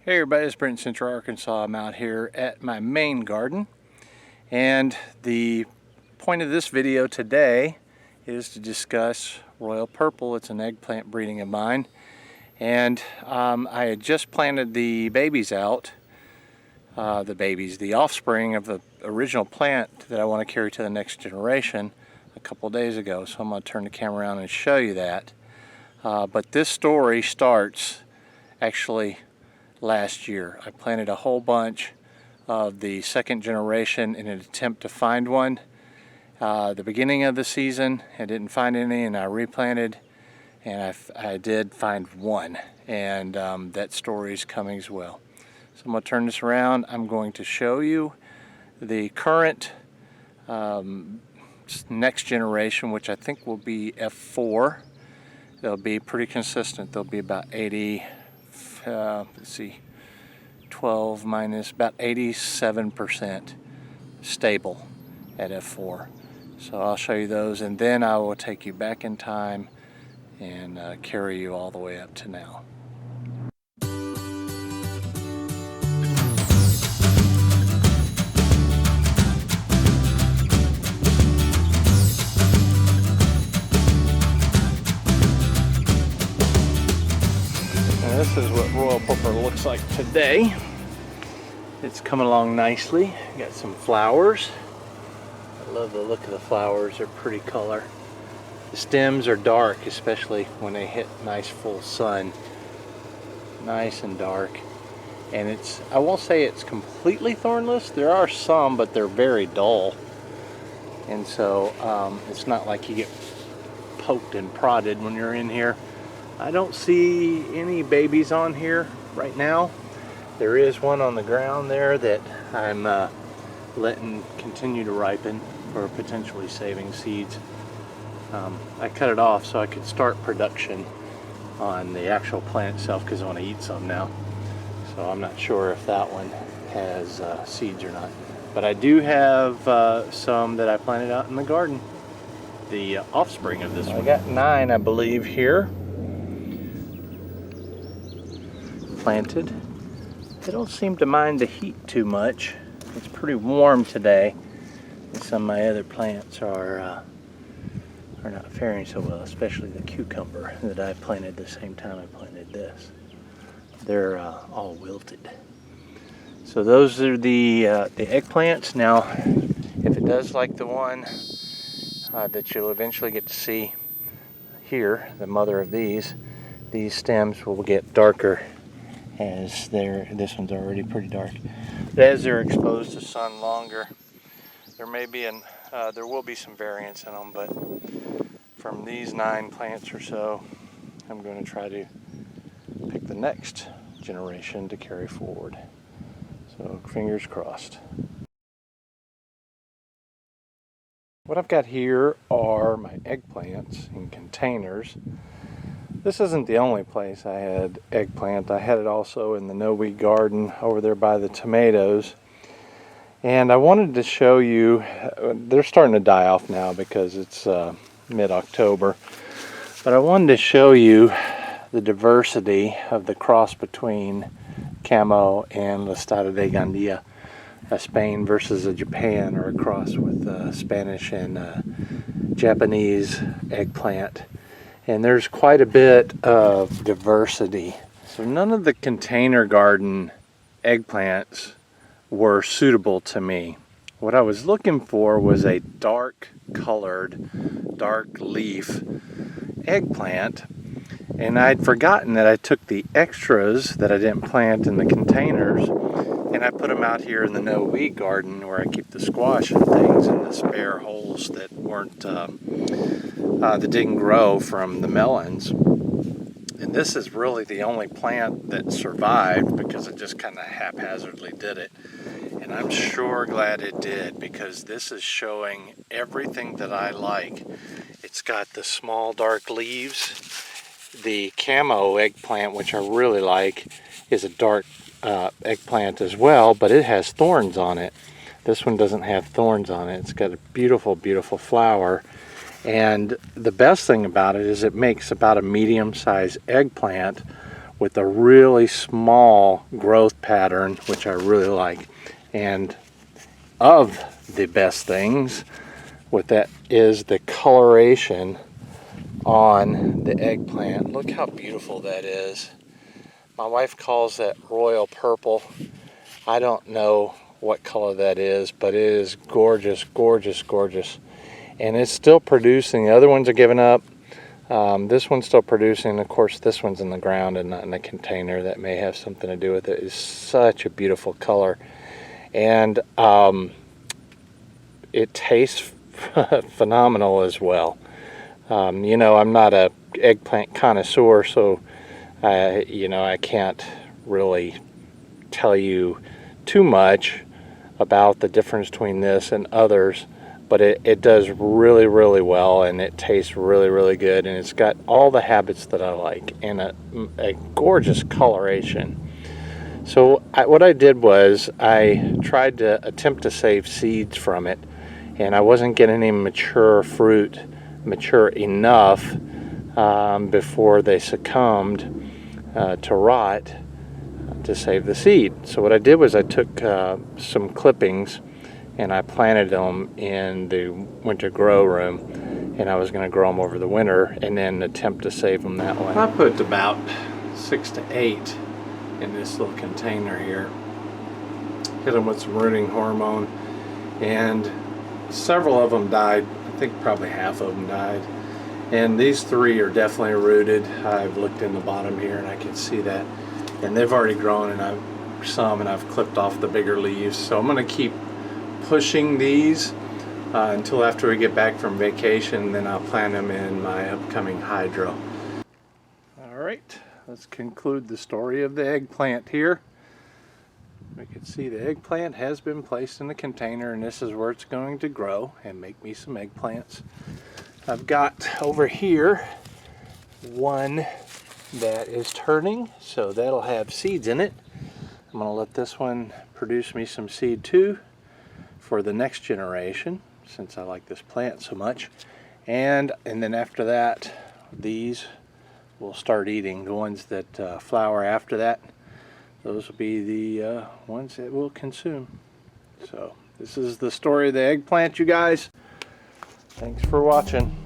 Hey everybody, it's Brent in Central Arkansas. I'm out here at my main garden, and the point of this video today is to discuss Royal Purple. It's an eggplant breeding of mine, and I had just planted the babies out, the offspring of the original plant that I want to carry to the next generation a couple days ago. So I'm going to turn the camera around and show you that. But this story starts actually last year. I planted a whole bunch of the second generation in an attempt to find one. The beginning of the season, I didn't find any, and I replanted, and I did find one, and that story is coming as well. So I'm going to turn this around. I'm going to show you the current next generation, which I think will be F4. They'll be pretty consistent. They'll be about 80. Let's see, 12 minus about 87% stable at F4. So I'll show you those, and then I will take you back in time and carry you all the way up to now. This is what Royal Purple looks like today. It's coming along nicely. Got some flowers. I love the look of the flowers. They're pretty color. The stems are dark, especially when they hit nice full sun. Nice and dark. And I won't say it's completely thornless. There are some, but they're very dull. And so it's not like you get poked and prodded when you're in here. I don't see any babies on here right now. There is one on the ground there that I'm letting continue to ripen for potentially saving seeds. I cut it off so I could start production on the actual plant itself because I want to eat some now. So I'm not sure if that one has seeds or not. But I do have some that I planted out in the garden. The offspring of this one. I got 9, I believe, here. Planted. They don't seem to mind the heat too much. It's pretty warm today, and some of my other plants are not faring so well, especially the cucumber that I planted the same time I planted this. They're all wilted. So those are the eggplants. Now, if it does like the one that you'll eventually get to see here, the mother of these stems will get darker as this one's already pretty dark. But as they're exposed to sun longer, there will be some variance in them, but from these 9 plants or so, I'm going to try to pick the next generation to carry forward. So fingers crossed. What I've got here are my eggplants in containers. This isn't the only place I had eggplant. I had it also in the no-weed garden over there by the tomatoes. And I wanted to show you, they're starting to die off now because it's mid-October. But I wanted to show you the diversity of the cross between Camo and Listada de Gandia, a Spain versus a Japan, or a cross with Spanish and Japanese eggplant. And there's quite a bit of diversity. So none of the container garden eggplants were suitable to me. What I was looking for was a dark colored, dark leaf eggplant. And I'd forgotten that I took the extras that I didn't plant in the containers and I put them out here in the no-weed garden where I keep the squash and things in the spare holes that weren't that didn't grow from the melons. And this is really the only plant that survived because it just kind of haphazardly did it. And I'm sure glad it did, because this is showing everything that I like. It's got the small dark leaves. The Camo eggplant, which I really like, is a dark eggplant as well, but it has thorns on it. This one doesn't have thorns on it. It's got a beautiful, beautiful flower. And the best thing about it is it makes about a medium-sized eggplant with a really small growth pattern, which I really like. And of the best things with that is the coloration on the eggplant. Look how beautiful that is. My wife calls that royal purple. I don't know what color that is, but it is gorgeous, gorgeous, gorgeous. And it's still producing. The other ones are giving up. This one's still producing. Of course, this one's in the ground and not in a container. That may have something to do with it. It's such a beautiful color. And it tastes phenomenal as well. You know, I'm not a eggplant connoisseur, so I can't really tell you too much about the difference between this and others, but it does really, really well, and it tastes really, really good, and it's got all the habits that I like, and a gorgeous coloration. So what I did was I tried to attempt to save seeds from it, and I wasn't getting any mature fruit, mature enough before they succumbed to rot to save the seed. So what I did was I took some clippings and I planted them in the winter grow room, and I was going to grow them over the winter and then attempt to save them that way. I put about 6 to 8 in this little container here. Hit them with some rooting hormone, and several of them died. I think probably half of them died. And these 3 are definitely rooted. I've looked in the bottom here and I can see that. And they've already grown, and I've clipped off the bigger leaves. So I'm going to keep pushing these until after we get back from vacation, then I'll plant them in my upcoming hydro. Alright, let's conclude the story of the eggplant here. We can see the eggplant has been placed in the container, and this is where it's going to grow and make me some eggplants. I've got over here one that is turning, so that'll have seeds in it. I'm going to let this one produce me some seed too for the next generation, since I like this plant so much. And then after that, these will start eating. The ones that flower after that, those will be the ones that we'll consume. So this is the story of the eggplant, you guys. Thanks for watching.